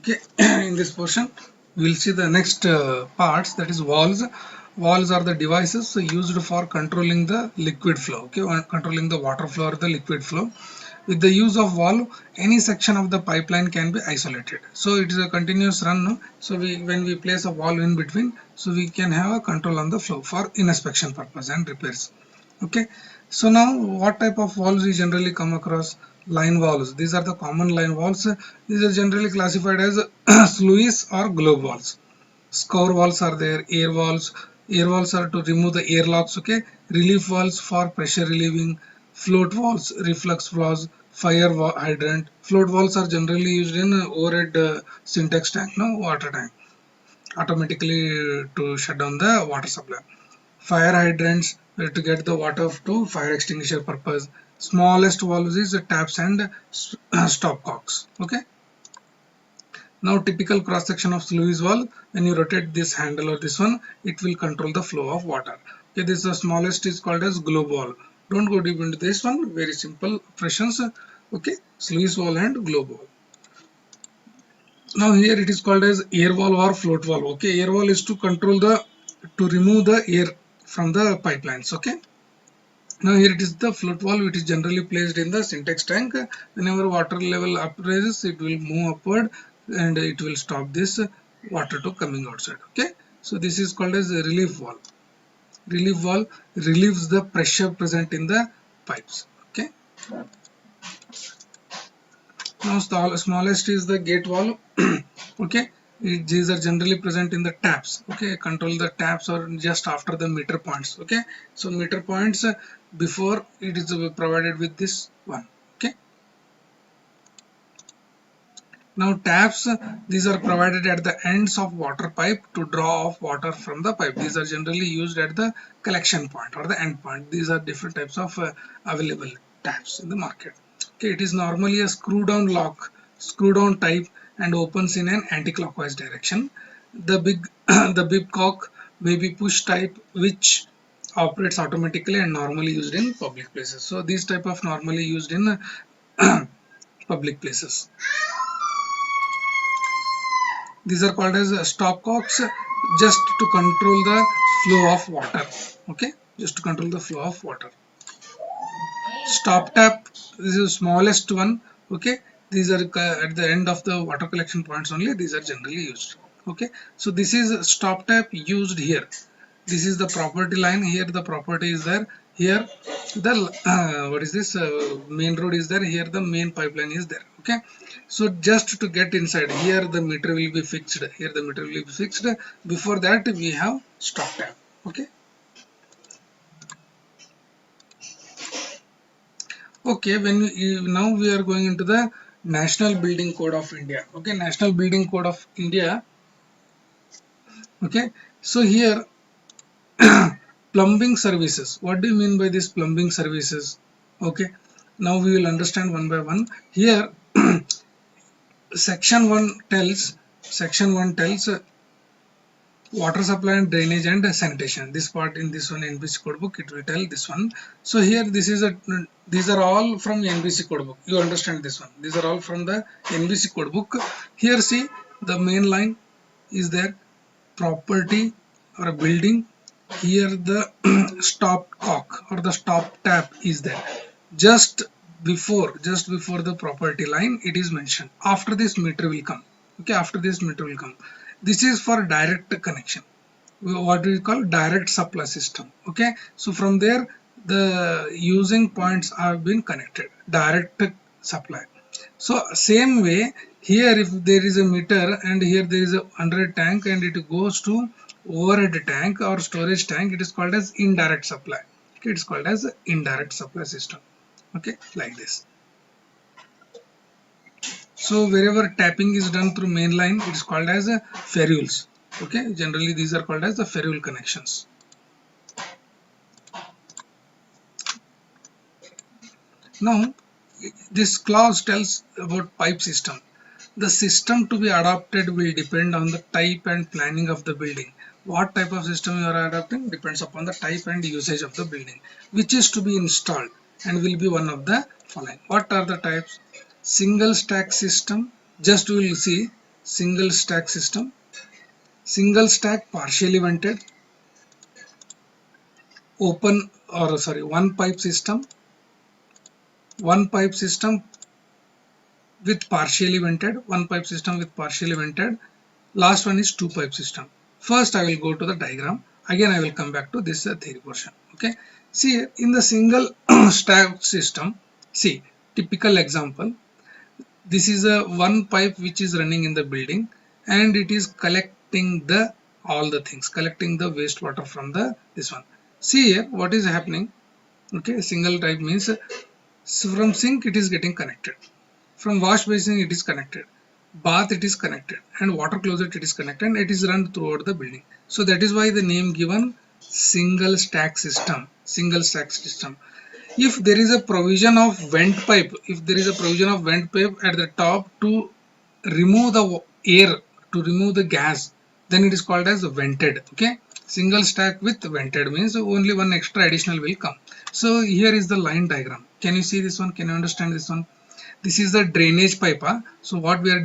Okay, in this portion we will see the next parts, that is valves. Valves are the devices used for controlling the liquid flow, okay, or controlling the water flow or the liquid flow. With the use of valve, any section of the pipeline can be isolated. So it is a continuous run, no? So when we place a valve in between, so we can have a control on the flow for inspection purpose and repairs. Okay, so now what type of valves we generally come across? Line valves. These are the common line valves. These are generally classified as sluice or globe valves. Scour valves are there, air valves. Air valves are to remove the airlocks. Okay, relief valves for pressure relieving, float valves, reflux valves, fire hydrant. Float valves are generally used in overhead syntax tank, no, water tank, automatically to shut down the water supply. Fire hydrants to get the water to fire extinguisher purpose. Smallest valves is taps and stopcocks. Okay. Now typical cross section of sluice valve. When you rotate this handle or this one, it will control the flow of water. Okay, this is the smallest is called as globe valve. Don't go deep into this one. Very simple operations. Okay, sluice valve and globe valve. Now here it is called as air valve or float valve. Okay, air valve is to control the to remove the air from the pipelines. Okay. Now here it is the float valve. It is generally placed in the syntax tank. Whenever water level up rises, it will move upward and it will stop this water to coming outside. Okay. So this is called as a relief valve. Relief valve relieves the pressure present in the pipes. Okay. Now smallest is the gate valve. Okay, these are generally present in the taps. Okay, control the taps or just after the meter points. Okay, so meter points before it is provided with this one. Okay, now taps, these are provided at the ends of water pipe to draw off water from the pipe. These are generally used at the collection point or the end point. These are different types of available taps in the market. Okay, it is normally a screw down lock, screw down type, and opens in an anti-clockwise direction. The big the bib cock may be push type, which operates automatically and normally used in public places. So these type of normally used in public places. These are called as stopcocks, just to control the flow of water. Okay, just to control the flow of water. Stop tap, this is the smallest one. Okay, these are at the end of the water collection points only. These are generally used. Okay, so this is stop tap used here. This is the property line. Here the property is there. Here the what is this main road is there. Here the main pipeline is there. Okay, so just to get inside, here the meter will be fixed. Here the meter will be fixed. Before that we have stop tap. Okay. Okay, now we are going into the National Building Code of India. Okay, National Building Code of India. Okay, so here plumbing services. What do you mean by this plumbing services? Okay, now we will understand one by one. Here, section 1 tells water supply and drainage and sanitation. This part in this one NBC code book, it will tell this one. So here these are all from NBC code book. You understand this one. These are all from the NBC code book. Here see the main line is there, property or a building. Here the stop cock or the stop tap is there. Just before the property line it is mentioned. After this meter will come. Okay, after this meter will come. This is for direct connection, what we call direct supply system. Okay, so from there the using points have been connected, direct supply. So same way here, if there is a meter and here there is a 100 tank and it goes to overhead tank or storage tank, it is called as indirect supply. Okay, it's called as indirect supply system. Okay, like this. So wherever tapping is done through main line, it is called as a ferrules. Okay, generally these are called as the ferrule connections. Now this clause tells about pipe system. The system to be adopted will depend on the type and planning of the building. What type of system you are adopting depends upon the type and usage of the building, which is to be installed and will be one of the following. What are the types? Single stack system, just we will see single stack system, single stack partially vented, one pipe system, one pipe system with partially vented, one pipe system with partially vented. Last one is two pipe system. First I will go to the diagram. Again I will come back to this theory portion. Okay. See, in the single stack system, see, typical example. This is a one pipe which is running in the building, and it is collecting the all the things, collecting the wastewater from the this one. See here what is happening. Okay, single type means from sink it is getting connected, from wash basin it is connected, bath it is connected, and water closet it is connected, and it is run throughout the building. So that is why the name given single stack system. Single stack system. If there is a provision of vent pipe, if there is a provision of vent pipe at the top to remove the air, to remove the gas, then it is called as vented. Okay, single stack with vented means only one extra additional will come. So here is the line diagram. Can you see this one? Can you understand this one? This is the drainage pipe. So what we are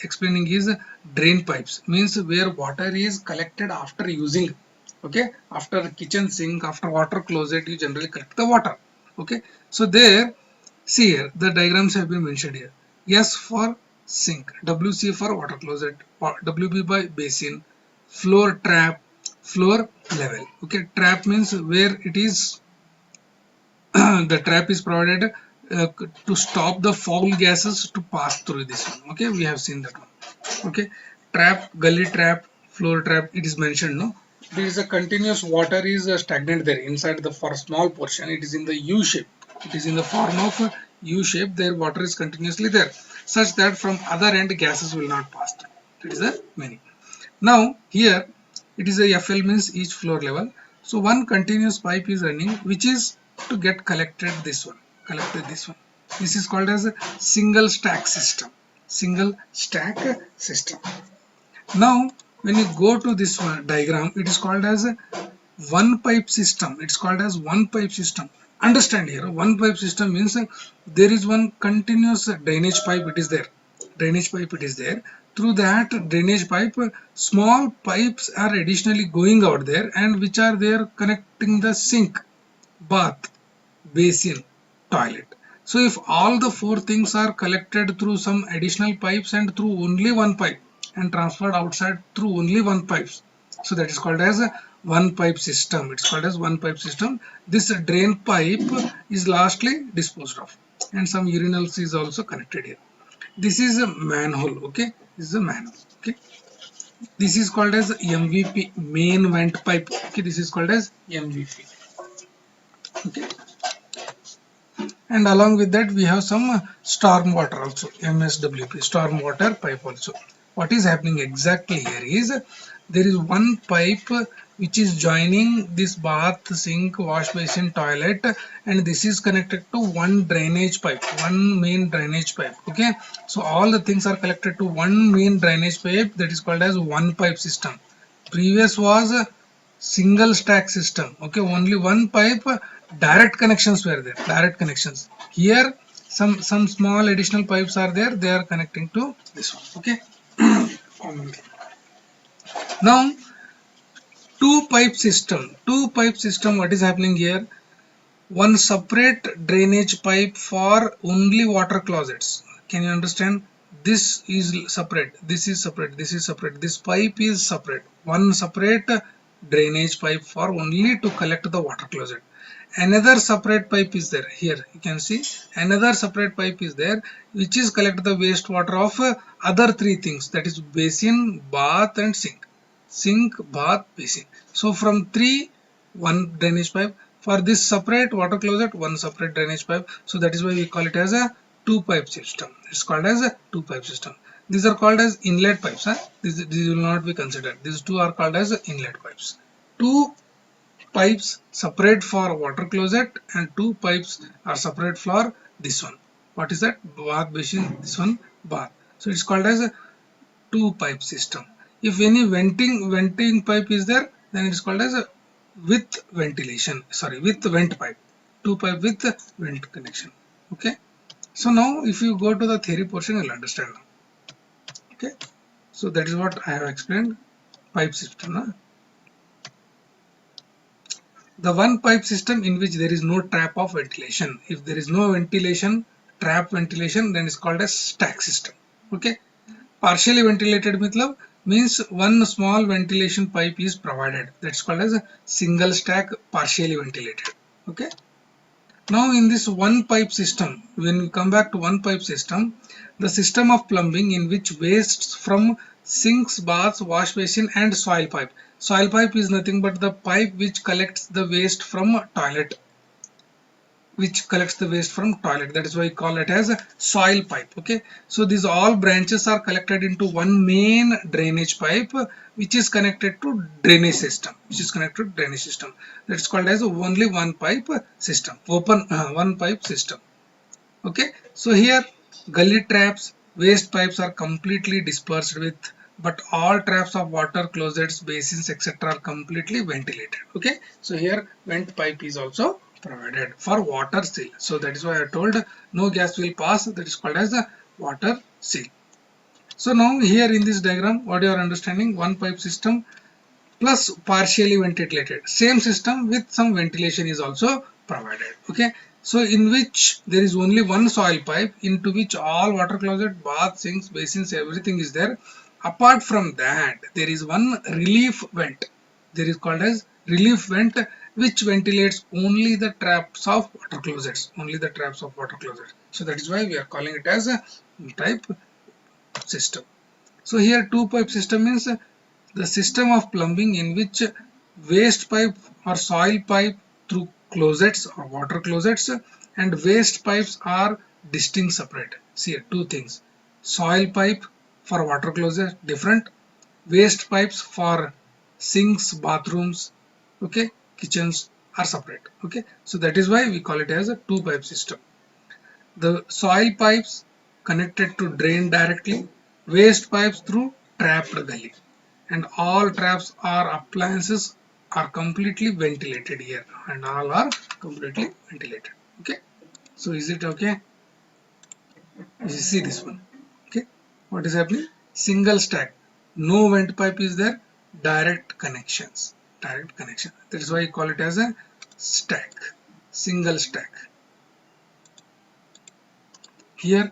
explaining is drain pipes, means where water is collected after using. Okay, after kitchen sink, after water closet, you generally collect the water. Okay, so there, see here, the diagrams have been mentioned here. S for sink, WC for water closet, WB by basin, floor trap, floor level. Okay, trap means where it is the trap is provided to stop the foul gases to pass through this one. Okay, we have seen that one. Okay, trap, gully trap, floor trap, it is mentioned, no? There is a continuous water is stagnant there inside the for small portion. It is in the U shape. It is in the form of U shape. There water is continuously there, such that from other end gases will not pass through. That is the meaning. Now here it is a FL means each floor level. So one continuous pipe is running, which is to get collected this one. This is called as a single stack system. Single stack system. Now when you go to this one diagram, it is called as a one pipe system. It's called as one pipe system. Understand here, one pipe system means there is one continuous drainage pipe, it is there. Drainage pipe it is there. Through that drainage pipe, small pipes are additionally going out there, and which are there connecting the sink, bath, basin, toilet. So if all the four things are collected through some additional pipes and through only one pipe and transferred outside through only one pipes, so that is called as a one pipe system. It's called as one pipe system. This drain pipe is lastly disposed of, and some urinals is also connected here. This is a manhole. Okay, this is a manhole. Okay, this is called as MVP, main vent pipe. Okay, this is called as MVP. Okay, and along with that we have some storm water also, MSWP, storm water pipe also. What is happening exactly here is there is one pipe which is joining this bath, sink, wash basin, toilet, and this is connected to one drainage pipe, one main drainage pipe. Okay, so all the things are collected to one main drainage pipe, that is called as one pipe system. Previous was a single stack system. Okay, only one pipe, direct connections were there, direct connections. Here some small additional pipes are there, they are connecting to this one. Okay. Now two pipe system, what is happening here? One separate drainage pipe for only water closets. Can you understand? This is separate, this is separate, this is separate, this pipe is separate. One separate drainage pipe for only to collect the water closet. Another separate pipe is there. Here you can see another separate pipe is there, which is collect the wastewater of other three things, that is basin, bath and sink. Sink, bath, basin. So from three, one drainage pipe. For this separate water closet, one separate drainage pipe. So that is why we call it as a two pipe system. It's called as a two pipe system. These are called as inlet pipes. These will not be considered. These two are called as inlet pipes. Two pipes separate for water closet and two pipes are separate for this one. What is that? Bath basin, this one bath. So it's called as a two pipe system. If any venting pipe is there, then it is called as a with ventilation, sorry, with vent pipe. Two pipe with vent connection. Okay. So now if you go to the theory portion, you'll understand now. Okay. So that is what I have explained. Pipe system. The one pipe system in which there is no trap of ventilation. If there is no ventilation, trap ventilation, then it's called a stack system. Okay. Partially ventilated matlab means one small ventilation pipe is provided. That's called as a single stack partially ventilated. Okay. Now in this one pipe system, when we come back to one pipe system, the system of plumbing in which wastes from sinks, baths, wash basin and soil pipe. Soil pipe is nothing but the pipe which collects the waste from toilet. That is why we call it as a soil pipe. Okay, so these all branches are collected into one main drainage pipe which is connected to drainage system, that's called as only one pipe system, open one pipe system. Okay, so here gully traps, waste pipes are completely dispersed with, but all traps of water closets, basins, etc. are completely ventilated. Okay, so here vent pipe is also provided for water seal. So that is why I told no gas will pass, that is called as a water seal. So now here in this diagram, what you are understanding, one pipe system plus partially ventilated, same system with some ventilation is also provided. Okay, so in which there is only one soil pipe into which all water closet, bath, sinks, basins, everything is there. Apart from that, there is one relief vent, there is called as relief vent, which ventilates only the traps of water closets, so that is why we are calling it as a type system. So here two pipe system means the system of plumbing in which waste pipe or soil pipe through closets or water closets and waste pipes are distinct separate. See two things, soil pipe for water closet different, waste pipes for sinks, bathrooms, okay, kitchens are separate. Okay, so that is why we call it as a two pipe system. The soil pipes connected to drain directly, waste pipes through trapped gully, and all traps or appliances are completely ventilated here, and all are completely ventilated. Okay, so is it okay? You see this one. Okay, what is happening? Single stack, no vent pipe is there, direct connections, that is why you call it as a stack, single stack. Here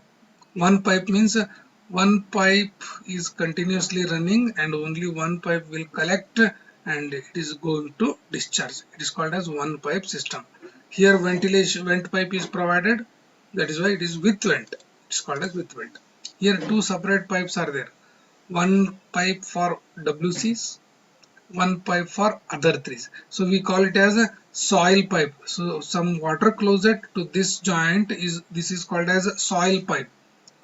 one pipe means one pipe is continuously running and only one pipe will collect and it is going to discharge. It is called as one pipe system. Here ventilation vent pipe is provided, that is why it is with vent. It is called as with vent. Here two separate pipes are there. One pipe for WCs, one pipe for other trees. So we call it as a soil pipe. So some water closet to this joint is called as a soil pipe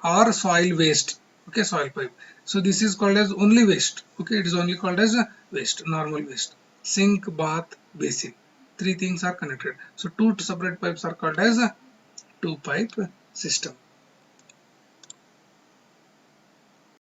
or soil waste. Okay, soil pipe. So this is called as only waste. Okay, it is only called as a waste, normal waste. Sink, bath, basin. Three things are connected. So two separate pipes are called as a two pipe system.